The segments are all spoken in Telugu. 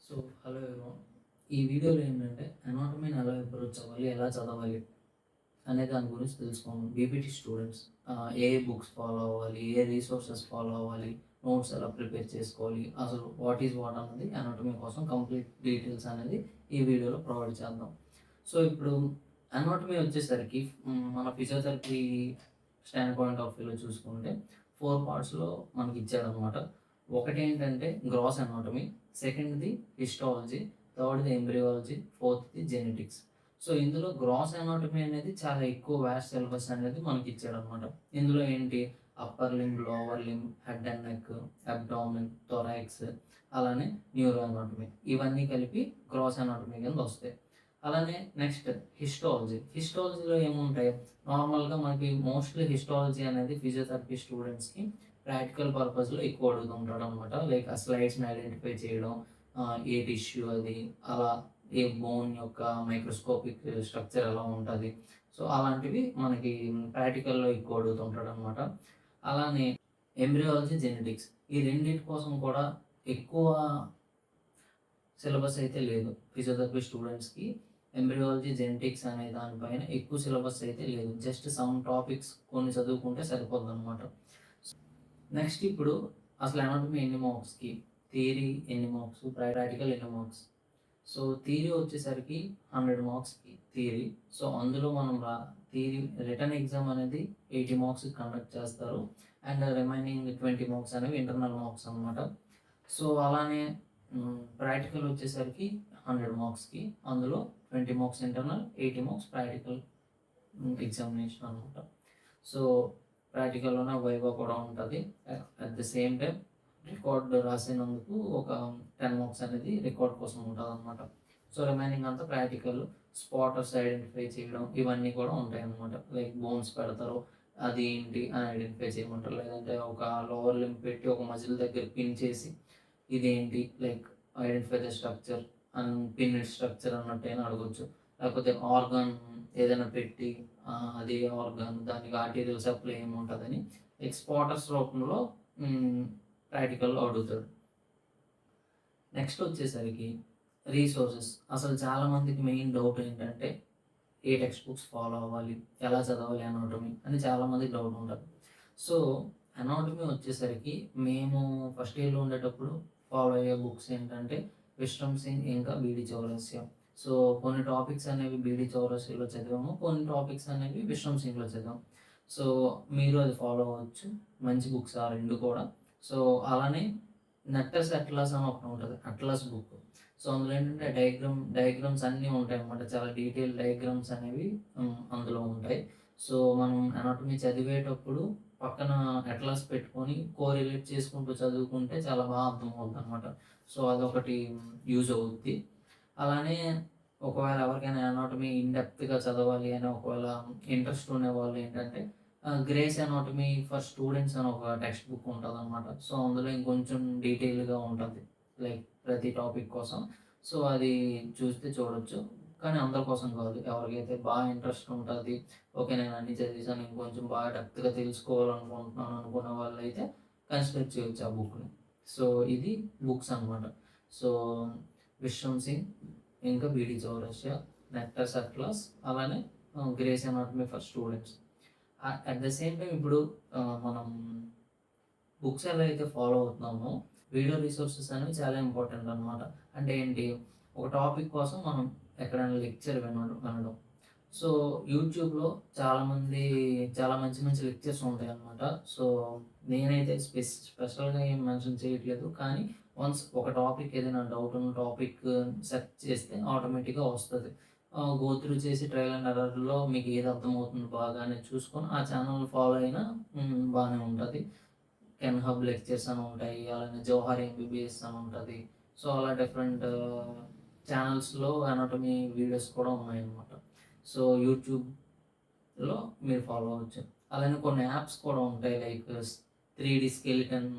So hello everyone. ఈ వీడియోలో ఏంటంటే అనాటమీని ఎలా అప్రోచ్ అవ్వాలి, ఎలా చదవాలి అనే దాని గురించి తెలుసుకోండి. బీపీటీ స్టూడెంట్స్ ఏ బుక్స్ ఫాలో అవ్వాలి, ఏ రిసోర్సెస్ ఫాలో అవ్వాలి, నోట్స్ ఎలా ప్రిపేర్ చేసుకోవాలి, అసలు వాట్ ఈజ్ వాట్ అన్నది అనాటమీ కోసం కంప్లీట్ డీటెయిల్స్ అనేది ఈ వీడియోలో ప్రొవైడ్ చేద్దాం. సో ఇప్పుడు అనాటమీ వచ్చేసరికి మన ఫిజియోథెరపీ స్టాండ్ పాయింట్ ఆఫ్ వ్యూలో చూసుకుంటే 4 పార్ట్స్లో మనకి ఇచ్చాడనమాట. ఒకటి ఏంటంటే గ్రాస్ అనాటమీ, సెకండ్‌ది హిస్టాలజీ, థర్డ్‌ది ఎంబ్రియాలజీ, ఫోర్త్‌ది జెనెటిక్స్. సో ఇందులో గ్రాస్ అనాటమీ అనేది చాలా ఎక్కువ వాస్ట్ సిలబస్ అనేది మనకి ఇచ్చాడనమాట. ఇందులో ఏంటి upper limb, lower limb, head and neck, abdomen, thorax, అలానే న్యూరో అనాటమీ, ఇవన్నీ కలిపి గ్రాస్ అనాటమీ కింద వస్తాయి. అలానే నెక్స్ట్ హిస్టాలజీ. హిస్టాలజీలో ఏముంటాయి, నార్మల్గా మనకి మోస్ట్లీ హిస్టాలజీ అనేది ఫిజియోథెరపీ స్టూడెంట్స్కి ప్రాక్టికల్ పర్పస్లో ఎక్కువ అడుగుతుంటాడు అనమాట. లైక్ ఆ స్లైడ్స్ని ఐడెంటిఫై చేయడం, ఏ టిష్యూ అది, అలా ఏ బోన్ యొక్క మైక్రోస్కోపిక్ స్ట్రక్చర్ ఎలా ఉంటుంది. సో అలాంటివి మనకి ప్రాక్టికల్లో ఎక్కువ అడుగుతుంటాడు అనమాట. అలానే ఎంబ్రియాలజీ, జెనెటిక్స్, ఈ రెండింటి కోసం కూడా ఎక్కువ సిలబస్ అయితే లేదు ఫిజియోథెరపీ స్టూడెంట్స్కి. ఎంబ్రియాలజీ, జెనెటిక్స్ అనే దానిపైన ఎక్కువ సిలబస్ అయితే లేదు. జస్ట్ సమ్ టాపిక్స్ కొన్ని చదువుకుంటే సరిపోద్ది అనమాట. నెక్స్ట్ ఇప్పుడు అసలు అనాటమీ ఎన్ని మార్క్స్కి, థియరీ ఎన్ని మార్క్స్, ప్రాక్టికల్ ఎన్ని మార్క్స్. సో థియరీ వచ్చేసరికి 100 మార్క్స్కి థియరీ. సో అందులో మనం థియరీ రిటర్న్ ఎగ్జామ్ అనేది 80 మార్క్స్ కండక్ట్ చేస్తారు. అండ్ రిమైనింగ్ 20 మార్క్స్ అనేవి ఇంటర్నల్ మార్క్స్ అనమాట. సో అలానే ప్రాక్టికల్ వచ్చేసరికి 100 మార్క్స్కి, అందులో 20 marks internal, 80 marks practical examination అనమాట. సో ప్రాక్టికల్లోనే వైవా కూడా ఉంటుంది. At the same time record రాసినందుకు ఒక 10 మార్క్స్ అనేది రికార్డ్ కోసం ఉంటుంది అనమాట. సో రిమైనింగ్ అంతా ప్రాక్టికల్, స్పాటర్స్ ఐడెంటిఫై చేయడం, ఇవన్నీ కూడా ఉంటాయి అన్నమాట. లైక్ బోన్స్ పెడతారు, అది ఏంటి అని ఐడెంటిఫై చేయమంటారు. లేదంటే ఒక లోవర్ లింబ్ పెట్టి ఒక మజిల్ దగ్గర పిన్ చేసి ఇదేంటి like identify the structure and pin structure అన్నట్టయినా అడగొచ్చు. లేకపోతే ఆర్గాన్ ఏదైనా పెట్టి అదే ఆర్గాన్ దానికి ఆర్టీరియల్ సప్లై ఏముంటుందని స్పాటర్స్ రూపంలో ప్రాక్టికల్లో అడుగుతాడు. నెక్స్ట్ వచ్చేసరికి రీసోర్సెస్. అసలు చాలామందికి మెయిన్ డౌట్ ఏంటంటే ఏ టెక్స్ట్ బుక్స్ ఫాలో అవ్వాలి, ఎలా చదవాలి అనాటమీ అని చాలామందికి డౌట్ ఉంటుంది. సో అనాటమీ వచ్చేసరికి మేము ఫస్ట్ ఇయర్లో ఉండేటప్పుడు ఫాలో అయ్యే బుక్స్ ఏంటంటే విశ్రమ్ సింగ్, ఇంకా బీడీ చౌరస్య. సో కొన్ని టాపిక్స్ అనేవి బీడీ చౌరస్యలో చదివాము, కొన్ని టాపిక్స్ అనేవి విశ్రమ్ సింగ్లో చదివాము. సో మీరు అది ఫాలో అవ్వచ్చు, మంచి బుక్స్ ఆ రెండు కూడా. సో అలానే నెట్టర్స్ అట్లాస్ అని ఒకటి ఉంటుంది, అట్లాస్ బుక్. సో అందులో ఏంటంటే డయాగ్రామ్స్ అన్నీ ఉంటాయి అన్నమాట. చాలా డీటెయిల్ డయాగ్రామ్స్ అనేవి అందులో ఉంటాయి. సో మనం అనాటమీ చదివేటప్పుడు పక్కన అట్లాస్ పెట్టుకొని కోరిలేట్ చేసుకుంటూ చదువుకుంటే చాలా బాగా అర్థమవుతుంది అనమాట. సో అదొకటి యూజ్ అవుద్ది. అలానే ఒకవేళ ఎవరికైనా అనాటమీ ఇన్డెప్త్గా చదవాలి అని ఒకవేళ ఇంట్రెస్ట్ ఉండేవాళ్ళు ఏంటంటే గ్రేస్ అనాటమీ ఫర్ స్టూడెంట్స్ అని ఒక టెక్స్ట్ బుక్ ఉంటుంది అనమాట. సో అందులో ఇంకొంచెం డీటెయిల్గా ఉంటుంది లైక్ ప్రతి టాపిక్ కోసం. సో అది చూస్తే చూడొచ్చు, కానీ అందరి కోసం కాదు. ఎవరికైతే బాగా ఇంట్రెస్ట్ ఉంటుంది, ఓకే నేను అన్ని చదివేసాను ఇంకొంచెం బాగా డెప్త్గా తెలుసుకోవాలనుకుంటున్నాను అనుకున్న వాళ్ళు అయితే కన్సిడర్ చేయొచ్చు ఆ బుక్ని. సో ఇది బుక్స్ అనమాట. సో విశ్రమ్ సింగ్, ఇంకా బీడీ చౌరస్య, నెక్టర్స్ అట్లాస్, అలానే grace anatomy for students. At the same time ఇప్పుడు మనం బుక్స్ ఎలా అయితే ఫాలో అవుతున్నామో వీడియో రిసోర్సెస్ అనేవి చాలా ఇంపార్టెంట్ అనమాట. అంటే ఏంటి, ఒక టాపిక్ కోసం మనం ఎక్కడైనా లెక్చర్ వినడం. సో యూట్యూబ్లో చాలా మంచి మంచి లెక్చర్స్ ఉంటాయి అన్నమాట. సో నేనైతే స్పెషల్గా ఏం మెన్షన్ చేయట్లేదు, కానీ వన్స్ ఒక టాపిక్ ఏదైనా డౌట్ ఉన్న టాపిక్ సెర్చ్ చేస్తే ఆటోమేటిక్గా వస్తుంది. గో త్రూ చేసి ట్రయల్ అండ్ ఎర్రర్లో మీకు ఏది అర్థమవుతుంది బాగా అనేది చూసుకొని ఆ ఛానల్ ఫాలో అయినా బాగానే ఉంటుంది. కెన్ హబ్ లెక్చర్స్ అని ఉంటాయి, అలానే జవహర్ ఎంబీబీఎస్ అని ఉంటుంది. సో అలా డిఫరెంట్ ఛానల్స్లో అనాటమీ వీడియోస్ కూడా ఉన్నాయన్నమాట. సో యూట్యూబ్లో మీరు ఫాలో అవ్వచ్చు. అలానే కొన్ని యాప్స్ కూడా ఉంటాయి లైక్ 3D స్కెలిటన్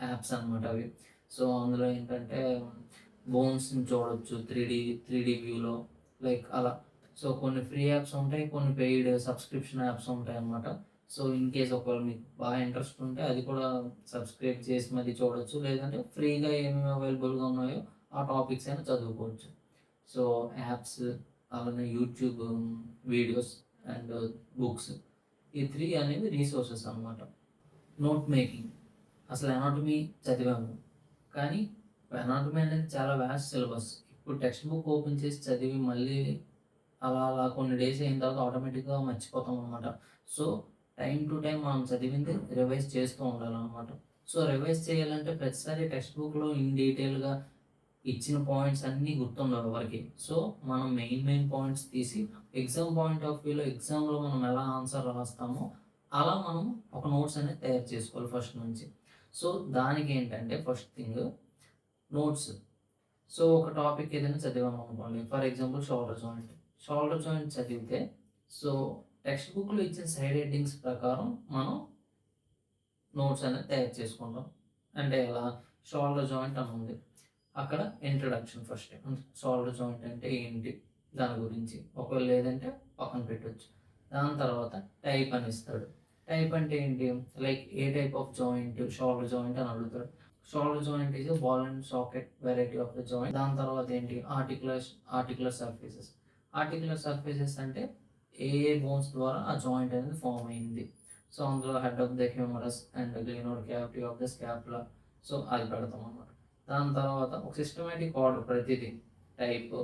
యాప్స్ అనమాట అవి. సో అందులో ఏంటంటే బోన్స్ని చూడవచ్చు త్రీ డీ వ్యూలో, లైక్ అలా. సో కొన్ని ఫ్రీ యాప్స్ ఉంటాయి, కొన్ని పెయిడ్ సబ్స్క్రిప్షన్ యాప్స్ ఉంటాయి అన్నమాట. సో ఇన్ కేస్ ఒకవేళ మీకు బాగా ఇంట్రెస్ట్ ఉంటే అది కూడా సబ్స్క్రైబ్ చేసి మరి చూడొచ్చు. లేదంటే ఫ్రీగా ఏమేమి అవైలబుల్గా ఉన్నాయో ఆ టాపిక్స్ అయినా చదువుకోవచ్చు. సో యాప్స్, అలానే యూట్యూబ్ వీడియోస్ అండ్ బుక్స్, ఈ 3 అనేవి రిసోర్సెస్ అనమాట. నోట్ మేకింగ్, అసలు అనాటమీ చదివాము, కానీ అనాటమీ అనేది చాలా వాస్ట్ సిలబస్. ఇప్పుడు టెక్స్ట్ బుక్ ఓపెన్ చేసి చదివి మళ్ళీ అలా అలా కొన్ని డేస్ అయిన తర్వాత ఆటోమేటిక్‌గా మర్చిపోతాం అనమాట. సో టైమ్ టు టైమ్ మనం చదివింది రివైజ్ చేస్తూ ఉండాలనమాట. సో రివైజ్ చేయాలంటే ప్రతిసారి టెక్స్ట్ బుక్‌లో ఇన్ డీటెయిల్‌గా ఇచ్చిన పాయింట్స్ అన్నీ గుర్తుండవు ఎవరికీ. సో మనం మెయిన్ పాయింట్స్ తీసి ఎగ్జామ్ పాయింట్ ఆఫ్ వ్యూలో ఎగ్జామ్‌లో మనం ఎలా ఆన్సర్ రాస్తామో అలా మనం ఒక నోట్స్ అనేది తయారు చేసుకోవాలి ఫస్ట్ నుంచి. సో దానికేంటంటే ఫస్ట్ థింగ్ నోట్స్. సో ఒక టాపిక్ ఏదైనా చదివామనుకోండి, for example shoulder joint. Shoulder joint చదివితే సో టెక్స్ట్ బుక్‌లో ఇచ్చిన సైడ్ హెడ్డింగ్స్ ప్రకారం మనం నోట్స్ అనేది తయారు చేసుకుంటాం. అంటే ఎలా, షోల్డర్ జాయింట్ అని ఉంది. అక్కడ ఇంట్రడక్షన్ ఫస్ట్. షోల్డర్ జాయింట్ అంటే ఏంటి? దాని గురించి. ఒకవేళ లేదంటే పక్కన పెట్టొచ్చు. దాని తర్వాత టైప్ అని ఇస్తాడు. టైప్ అంటే ఏంటి? Like a type of joint? Shoulder joint అని అడుగుతాడు. Shoulder joint is ball and socket variety of the joint. దాని తర్వాత ఏంటి? Articular surfaces. ఆర్టికులర్ సర్ఫేసెస్ అంటే ఏ బోన్స్ ద్వారా ఆ జాయింట్ అనేది ఫామ్ అయింది. సో అందులో head of the humerus and glenoid cavity of the scapula. So అది పెడతాం అన్నమాట. దాని తర్వాత ఒక సిస్టమేటిక్ ఆర్డర్ ప్రతిదీ. టైప్,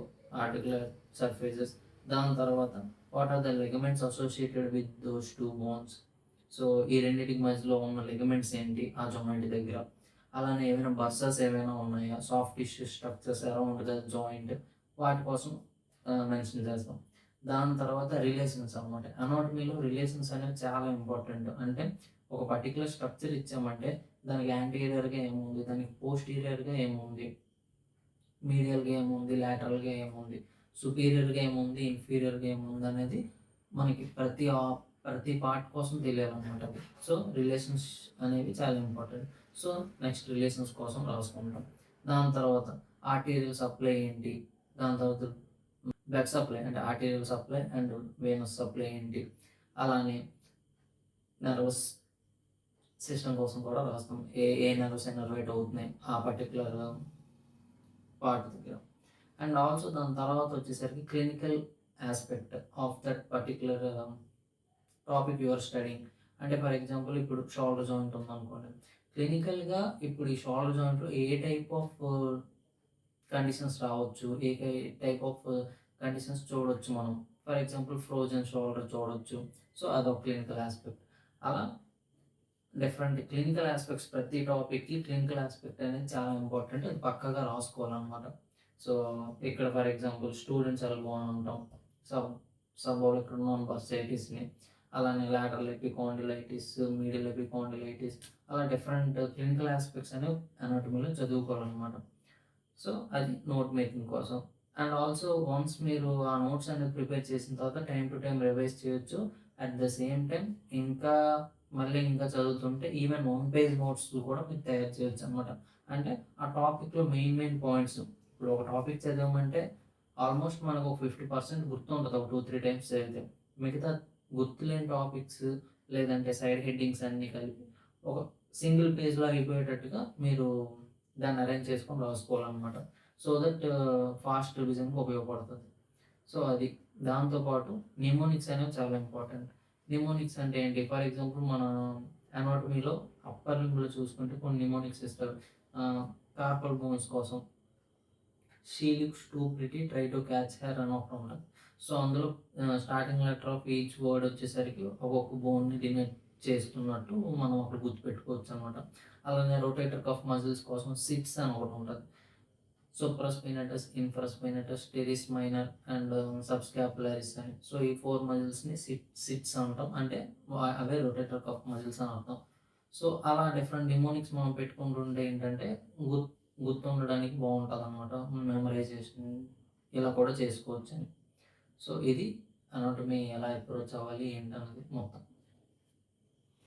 ఆర్టికులర్ సర్ఫేసెస్, దాని తర్వాత what are the ligaments associated with those 2 bones. So ఈ రెండిటికి మధ్యలో ఉన్న లిగమెంట్స్ ఏంటి ఆ జాయింట్ దగ్గర. అలానే ఏమైనా బర్సస్ ఏమైనా ఉన్నాయా, soft tissue structures around the joint, వాటి కోసం మెన్షన్ చేస్తాం. దాని తర్వాత రిలేషన్స్ అనమాట. అనాటమీలో రిలేషన్స్ అనేవి చాలా ఇంపార్టెంట్. అంటే ఒక పర్టికులర్ స్ట్రక్చర్ ఇచ్చామంటే దానికి యాంటీరియర్‌గా ఏముంది, దానికి పోస్టీరియర్‌గా ఏముంది, మీడియల్‌గా ఏముంది, లాటరల్‌గా ఏముంది, సుపీరియర్‌గా ఏముంది, ఇన్ఫీరియర్‌గా ఏముంది అనేది మనకి ప్రతి పార్ట్ కోసం తెలియాలన్నమాట అది. సో రిలేషన్స్ అనేవి చాలా ఇంపార్టెంట్. సో నెక్స్ట్ రిలేషన్స్ కోసం రాసుకుంటాం. దాని తర్వాత ఆర్టీరియల్ సప్లై ఏంటి, దాని తర్వాత బ్లడ్ సప్లై అంటే arterial supply and Venus supply ఏంటి, అలానే నర్వస్ సిస్టమ్ కోసం కూడా రాస్తాం. ఏ నర్వ్స్ ఎనర్వేట్ అవుతున్నాయి ఆ పర్టికులర్ పార్ట్ దగ్గర. అండ్ ఆల్సో దాని తర్వాత వచ్చేసరికి clinical aspect of that particular topic your studying. అంటే ఫర్ ఎగ్జాంపుల్ ఇప్పుడు షోల్డర్ జాయింట్ ఉందనుకోండి, క్లినికల్‌గా ఇప్పుడు ఈ షోల్డర్ జాయింట్‌లో ఏ టైప్ ఆఫ్ కండిషన్స్ రావచ్చు, ఏ టైప్ ఆఫ్ కండిషన్స్ చూడొచ్చు మనం. ఫర్ ఎగ్జాంపుల్ ఫ్రోజన్ షోల్డర్ చూడొచ్చు. సో అదొక క్లినికల్ ఆస్పెక్ట్. అలా డిఫరెంట్ క్లినికల్ ఆస్పెక్ట్స్, ప్రతి టాపిక్‌కి క్లినికల్ ఆస్పెక్ట్ అనేది చాలా ఇంపార్టెంట్. అది పక్కాగా రాసుకోవాలనమాట. సో ఇక్కడ ఫర్ ఎగ్జాంపుల్ స్టూడెంట్స్ ఎల్బో అని అంటాం. సబ్ సబ్బోలిక్ నాన్ బర్సైటిస్‌ని, అలానే లాటరల్ ఎపికాండిలైటిస్, మీడియల్ ఎపికాండిలైటిస్, అలా డిఫరెంట్ క్లినికల్ ఆస్పెక్ట్స్ అనేవి అనాటమీలో చదువుకోవాలనమాట. సో అది నోట్ మేకింగ్ కోసం. అండ్ ఆల్సో వన్స్ మీరు ఆ నోట్స్ అనేది ప్రిపేర్ చేసిన తర్వాత టైమ్ టు టైమ్ రివైజ్ చేయొచ్చు. అట్ ద సేమ్ టైమ్ ఇంకా మళ్ళీ ఇంకా చదువుతుంటే ఈవెన్ 1 పేజ్ నోట్స్ కూడా మీరు తయారు చేయొచ్చు అనమాట. అంటే ఆ టాపిక్‌లో మెయిన్ పాయింట్స్. ఇప్పుడు ఒక టాపిక్ చదివామంటే ఆల్మోస్ట్ మనకు ఒక 50% గుర్తుంటది. ఒక 2, 3 టైమ్స్ చదివితే. మిగతా గుర్తులేని టాపిక్స్ లేదంటే సైడ్ హెడ్డింగ్స్ అన్నీ కలిపి ఒక సింగిల్ పేజ్‌లో అయిపోయేటట్టుగా మీరు దాన్ని అరేంజ్ చేసుకొని రాసుకోవాలనమాట. సో దట్ ఫాస్ట్ రివిజన్‌కి ఉపయోగపడుతది. సో అది. దాంతో పాటు నిమోనిక్స్ అనేవి చాలా ఇంపార్టెంట్. నిమోనిక్స్ అంటే ఏంటి? ఫర్ ఎగ్జాంపుల్ మన అనాటమీలో అప్పర్ లింబ్‌లో చూసుకుంటే కొన్ని నిమోనిక్స్ ఇస్తారు. కార్పల్ బోన్స్ కోసం she looks too pretty try to catch her అని ఒకటి ఉంటది. సో అందులో starting letter of each word వచ్చేసరికి ఒక్కొక్క బోన్‌ని డినోట్ చేస్తున్నట్టు మనం అక్కడ గుర్తుపెట్టుకోవచ్చనమాట. అలానే రొటేటర్ కఫ్ మజిల్స్ కోసం సిట్స్ అని ఒకటి ఉంటది. Supraspinatus, infraspinatus, teres minor and subscapularis అని. సో ఈ 4 మజిల్స్‌ని సిట్స్ అంటాం. అంటే అవే రొటేటర్ కఫ్ మజిల్స్ అని అర్థం. సో అలా డిఫరెంట్ నిమోనిక్స్ మనం పెట్టుకుంటుంటే ఏంటంటే గుర్తుండడానికి బావుంటదనమాట. మెమరైజేషన్ ఇలా కూడా చేసుకోవచ్చని. సో ఇది అనాటమీ ఎలా అప్రోచ్ అవ్వాలి ఏంటన్నది మొత్తం.